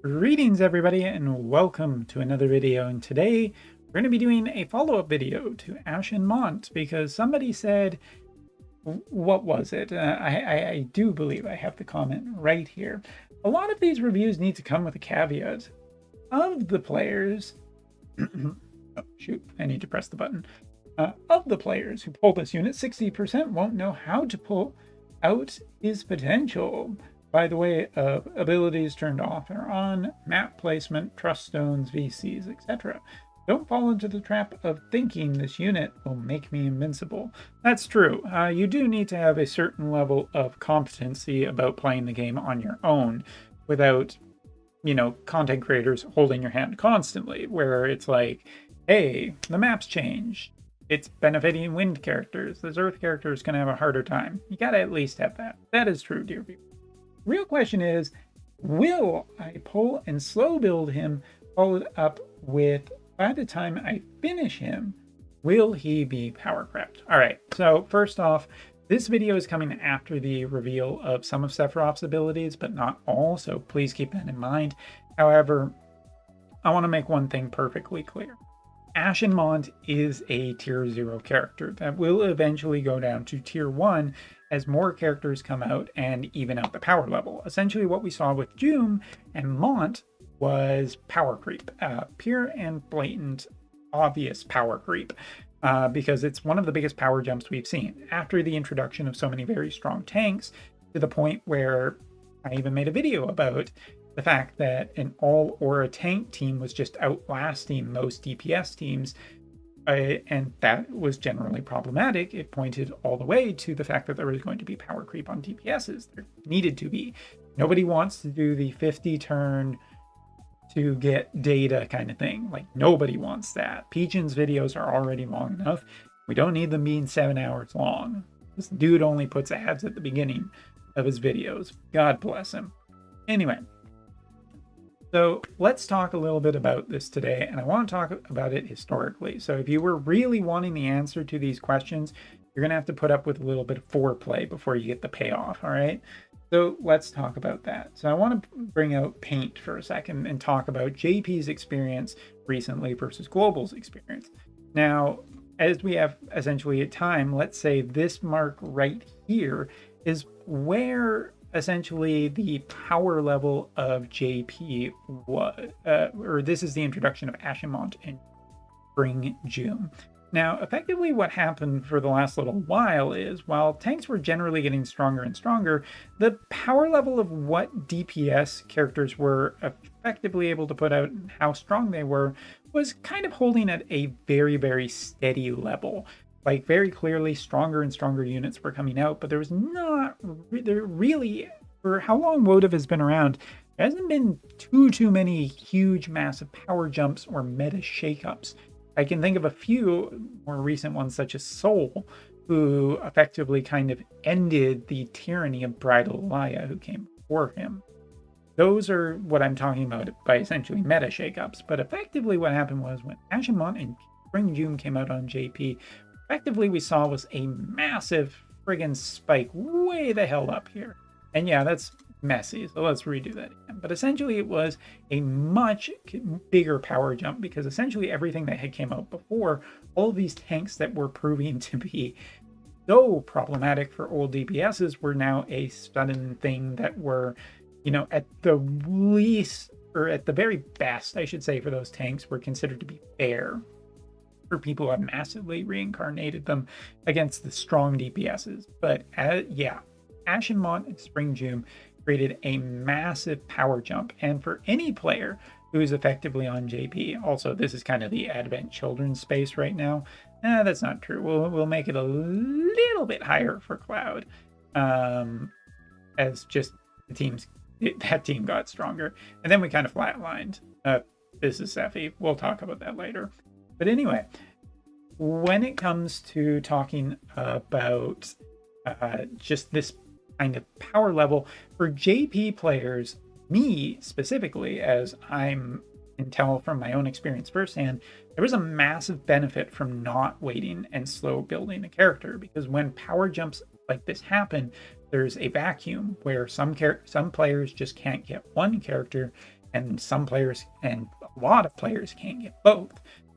Greetings everybody and welcome to another video, and today we're going to be doing a follow-up video to Ashen Mont because somebody said, what was it? I do believe I have the comment right here. A lot of these reviews need to come with a caveat of the players. Oh shoot, I need to press the button. Of the players who pull this unit, 60% won't know how to pull out his potential. By the way, abilities turned off or on, map placement, trust stones, VCs, etc. Don't fall into the trap of thinking this unit will make me invincible. That's true. You do need to have a certain level of competency about playing the game on your own without, content creators holding your hand constantly, where it's like, hey, the map's changed. It's benefiting wind characters. This earth character is going to have a harder time. You got to at least have that. That is true, dear people. Real question is, will I pull and slow build him, followed up with, by the time I finish him, will he be power crept? All right, so first off, this video is coming after the reveal of some of Sephiroth's abilities, but not all, so please keep that in mind. However, I want to make one thing perfectly clear. Ashen Mont is a tier 0 character that will eventually go down to tier 1 as more characters come out and even out the power level. Essentially what we saw with Doom and Mont was power creep, pure and blatant, obvious power creep, because it's one of the biggest power jumps we've seen after the introduction of so many very strong tanks, to the point where I even made a video about the fact that an all-aura tank team was just outlasting most DPS teams, and that was generally problematic. It pointed all the way to the fact that there was going to be power creep on DPSs. There needed to be. Nobody wants to do the 50 turn to get data kind of thing. Like, nobody wants that. Peachin's videos are already long enough. We don't need them being 7 hours long. This dude only puts ads at the beginning of his videos. God bless him. Anyway. So let's talk a little bit about this today, and I want to talk about it historically. So if you were really wanting the answer to these questions, you're going to have to put up with a little bit of foreplay before you get the payoff, all right? So let's talk about that. So I want to bring out Paint for a second and talk about JP's experience recently versus Global's experience. Now, as we have essentially a time, let's say this mark right here is where essentially the power level of JP was, or this is the introduction of Ashen Mont in Spring June. Now, effectively what happened for the last little while is, while tanks were generally getting stronger and stronger, the power level of what DPS characters were effectively able to put out and how strong they were was kind of holding at a very, very steady level. Like, very clearly stronger and stronger units were coming out, but there was not there really, for how long Wotv has been around, there hasn't been too many huge massive power jumps or meta shakeups. I can think of a few more recent ones, such as Soul, who effectively kind of ended the tyranny of Bridal Elia, who came before him. Those are what I'm talking about by essentially meta shakeups. But effectively what happened was, when Ashen Mont and Spring June came out on JP, effectively we saw was a massive friggin' spike way the hell up here. And yeah, that's messy, so let's redo that again. But essentially it was a much bigger power jump, because essentially everything that had came out before, all of these tanks that were proving to be so problematic for old DPSs, were now a sudden thing that were, at the least, or at the very best, I should say, for those tanks, were considered to be fair for people who have massively reincarnated them against the strong DPSs. But yeah, Ashen Mont and Spring June created a massive power jump, and for any player who is effectively on JP, also this is kind of the Advent Children's space right now. That's not true. We'll make it a little bit higher for Cloud, as just that team got stronger, and then we kind of flatlined. This is Sephi. We'll talk about that later. But anyway, when it comes to talking about just this kind of power level for JP players, me specifically, as I can tell from my own experience firsthand, there was a massive benefit from not waiting and slow building a character, because when power jumps like this happen, there's a vacuum where some players just can't get one character and some players and a lot of players can't get both.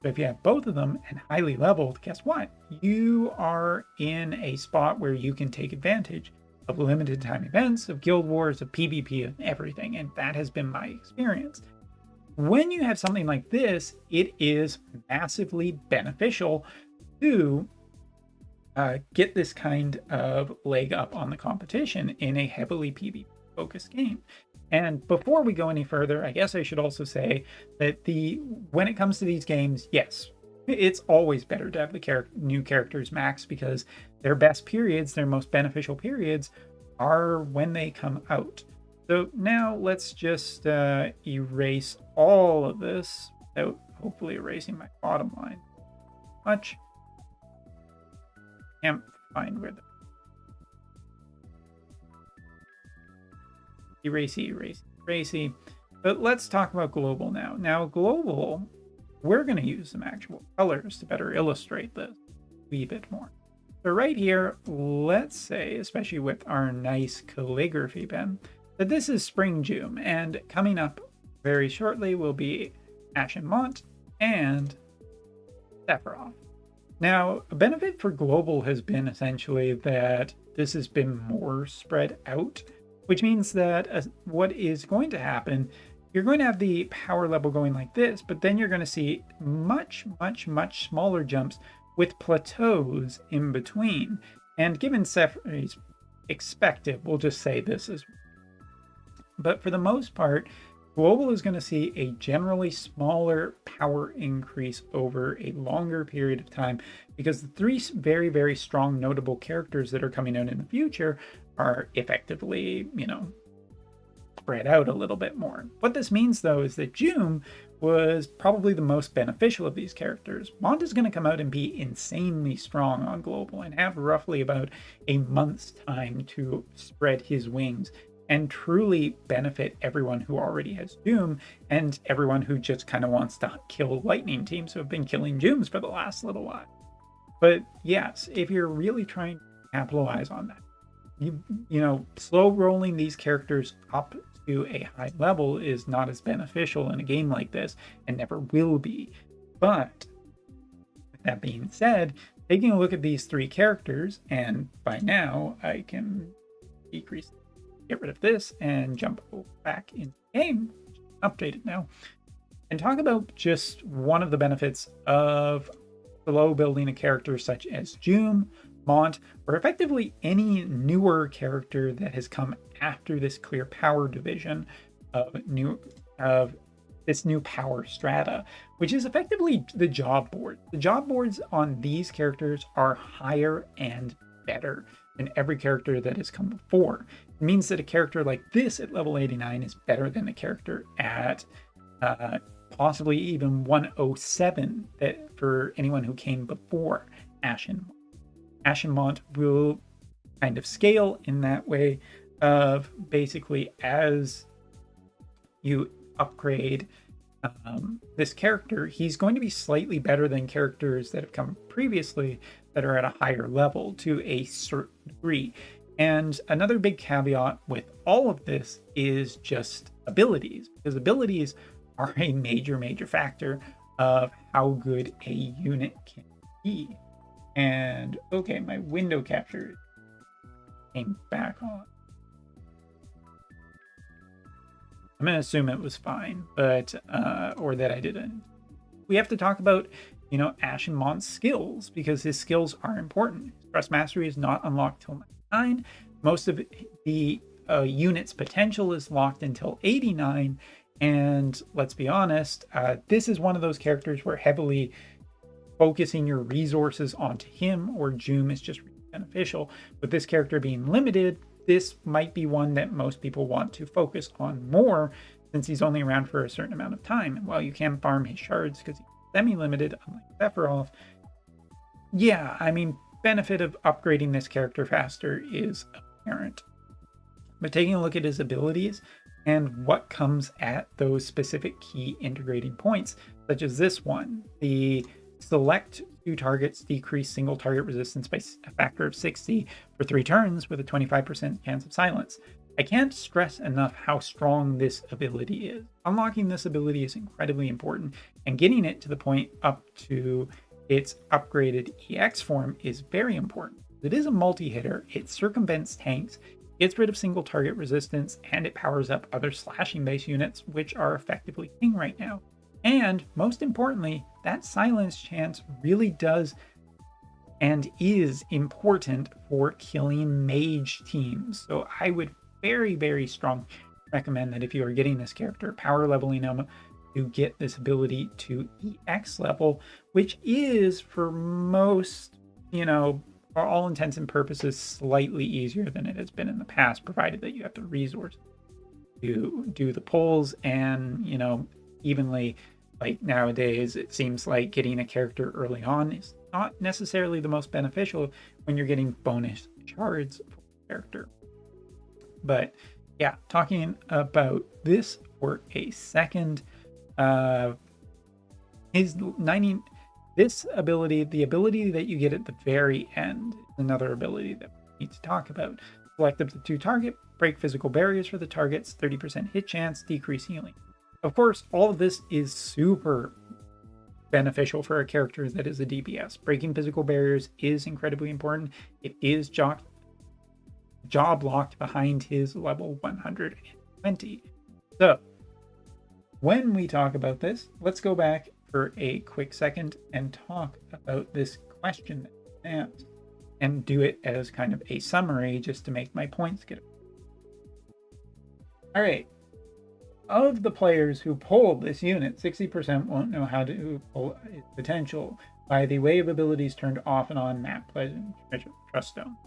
So if you have both of them and highly leveled, guess what? You are in a spot where you can take advantage of limited time events, of guild wars, of PvP, of everything. And that has been my experience. When you have something like this, it is massively beneficial to get this kind of leg up on the competition in a heavily PvP focused game. And before we go any further, I guess I should also say that when it comes to these games, yes, it's always better to have the new characters max, because their best periods, their most beneficial periods, are when they come out. So now let's just erase all of this without hopefully erasing my bottom line much. Can't find where the erasey. But let's talk about global now. Now global, we're going to use some actual colors to better illustrate this a wee bit more. So right here, let's say, especially with our nice calligraphy pen, that this is Spring June, and coming up very shortly will be Ashen Mont and Sephiroth. Now, a benefit for global has been essentially that this has been more spread out, which means that what is going to happen, you're going to have the power level going like this, but then you're going to see much smaller jumps with plateaus in between. And given Sephiroth's expected, we'll just say this is. But for the most part, global is going to see a generally smaller power increase over a longer period of time, because the three very strong notable characters that are coming out in the future are effectively, spread out a little bit more. What this means, though, is that June was probably the most beneficial of these characters. Mont is going to come out and be insanely strong on global and have roughly about a month's time to spread his wings and truly benefit everyone who already has Doom and everyone who just kind of wants to kill lightning teams who have been killing Dooms for the last little while. But yes, if you're really trying to capitalize on that, slow rolling these characters up to a high level is not as beneficial in a game like this, and never will be. But with that being said, taking a look at these three characters, and by now I can get rid of this and jump back into the game, update it now, and talk about just one of the benefits of slow building a character such as June, Mont, or effectively any newer character that has come after this clear power division of this new power strata, which is effectively the job board. The job boards on these characters are higher and better than every character that has come before. It means that a character like this at level 89 is better than a character at possibly even 107 that for anyone who came before Ashen. Ashen Mont will kind of scale in that way of basically as you upgrade this character, he's going to be slightly better than characters that have come previously that are at a higher level to a certain degree. And another big caveat with all of this is just abilities, because abilities are a major factor of how good a unit can be. And okay, my window capture came back on. I'm going to assume it was fine, but or that I didn't. We have to talk about, Ashen Mont's skills, because his skills are important. Trust Mastery is not unlocked till 99. Most of the unit's potential is locked until 89. And let's be honest, this is one of those characters where heavily focusing your resources onto him or June is just really beneficial. With this character being limited, this might be one that most people want to focus on more, since he's only around for a certain amount of time. And while you can farm his shards because he's semi-limited, unlike Sephiroth, yeah, I mean, benefit of upgrading this character faster is apparent. But taking a look at his abilities and what comes at those specific key integrating points, such as this one, the select 2 targets decrease single target resistance by a factor of 60 for 3 turns with a 25% chance of silence. I can't stress enough how strong this ability is. Unlocking this ability is incredibly important, and getting it to the point up to its upgraded EX form is very important. It is a multi-hitter, it circumvents tanks, gets rid of single target resistance, and it powers up other slashing base units, which are effectively king right now. And most importantly, that silence chance really does and is important for killing mage teams. So I would very strong recommend that if you are getting this character, power leveling him to get this ability to EX level, which is for most, for all intents and purposes, slightly easier than it has been in the past, provided that you have the resource to do the pulls and, evenly. Like nowadays, it seems like getting a character early on is not necessarily the most beneficial when you're getting bonus shards for the character. But yeah, talking about this for a second, this ability, the ability that you get at the very end, is another ability that we need to talk about. Select up to target, break physical barriers for the targets, 30% hit chance, decrease healing. Of course, all of this is super beneficial for a character that is a DPS. Breaking physical barriers is incredibly important. It is job locked behind his level 120. So, when we talk about this, let's go back for a quick second and talk about this question that stands and do it as kind of a summary just to make my points get. All right. Of the players who pulled this unit, 60% won't know how to pull its potential by the way of abilities turned off and on map trust stone.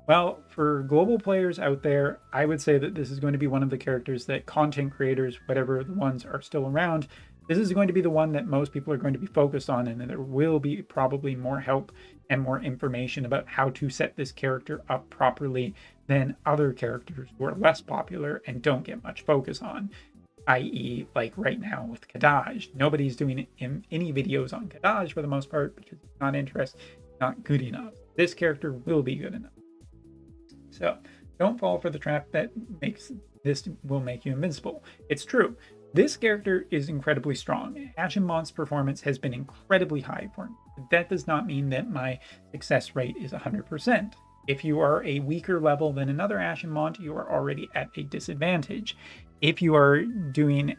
Well, for global players out there, I would say that this is going to be one of the characters that content creators, whatever the ones are still around, this is going to be the one that most people are going to be focused on, and there will be probably more help and more information about how to set this character up properly than other characters who are less popular and don't get much focus on. I.e., like right now with Kadaj. Nobody's doing any videos on Kadaj for the most part because it's not interesting, not good enough. This character will be good enough. So don't fall for the trap that this will make you invincible. It's true. This character is incredibly strong. Ashen Mont's performance has been incredibly high for me. That does not mean that my success rate is 100%. If you are a weaker level than another Ashen Mont, you are already at a disadvantage. If you are doing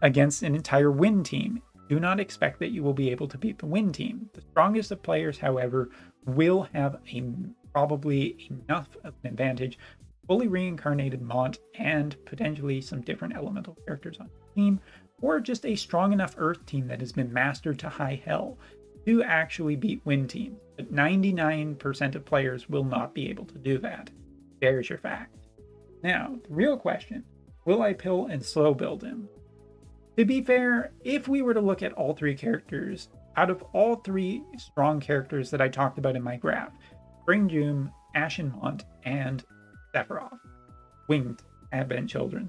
against an entire win team, do not expect that you will be able to beat the win team. The strongest of players, however, will have probably enough of an advantage. Fully reincarnated Mont and potentially some different elemental characters on the team, or just a strong enough Earth team that has been mastered to high hell to actually beat win teams. But 99% of players will not be able to do that. There's your fact. Now, the real question, will I pill and slow build him? To be fair, if we were to look at all three characters, out of all three strong characters that I talked about in my graph, Spring Doom, Ashen Mont, and Sephiroth, winged Advent Children.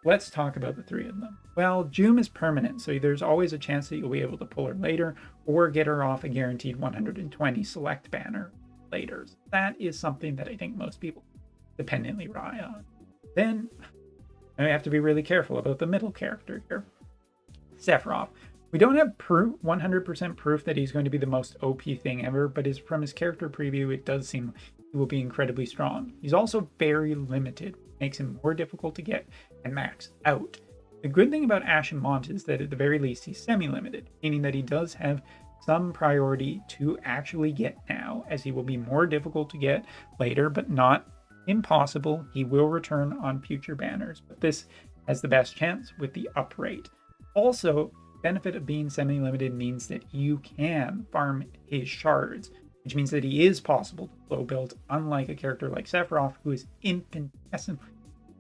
Let's talk about the three of them. Well, Doom is permanent, so there's always a chance that you'll be able to pull her later or get her off a guaranteed 120 select banner later. So that is something that I think most people dependently rely on. Then I have to be really careful about the middle character here, Sephiroth. We don't have 100% proof that he's going to be the most OP thing ever, but from his character preview, it does seem he will be incredibly strong. He's also very limited, makes him more difficult to get and max out. The good thing about Ashen Mont is that at the very least he's semi-limited, meaning that he does have some priority to actually get now, as he will be more difficult to get later, but not impossible. He will return on future banners, but this has the best chance with the up rate. Also, benefit of being semi-limited means that you can farm his shards, which means that he is possible to slow build, unlike a character like Sephiroth, who is infinitesimally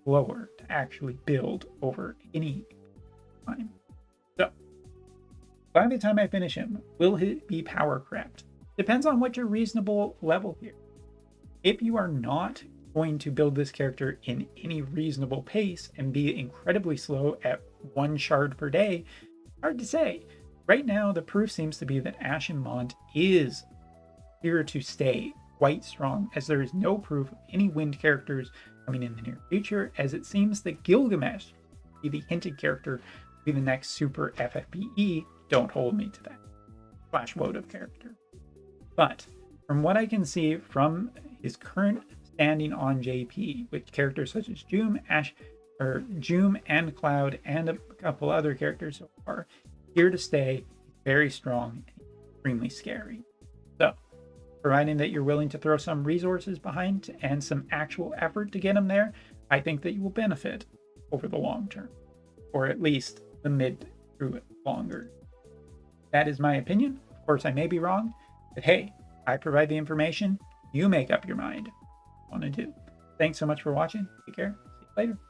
slower to actually build over any time. So, by the time I finish him, will he be power crept? Depends on what your reasonable level here. If you are not going to build this character in any reasonable pace and be incredibly slow at 1 shard per day, hard to say. Right now, the proof seems to be that Ashen Mont is here to stay quite strong, as there is no proof of any wind characters coming in the near future, as it seems that Gilgamesh will be the hinted character to be the next super FFBE. Don't hold me to that. Slash Wotv character. But from what I can see from his current standing on JP, with characters such as Joom and Cloud and a couple other characters so far, here to stay, very strong, and extremely scary. So, providing that you're willing to throw some resources behind and some actual effort to get him there, I think that you will benefit over the long term, or at least the mid through longer. That is my opinion. Of course, I may be wrong, but hey, I provide the information. You make up your mind what you want to do. Thanks so much for watching. Take care. See you later.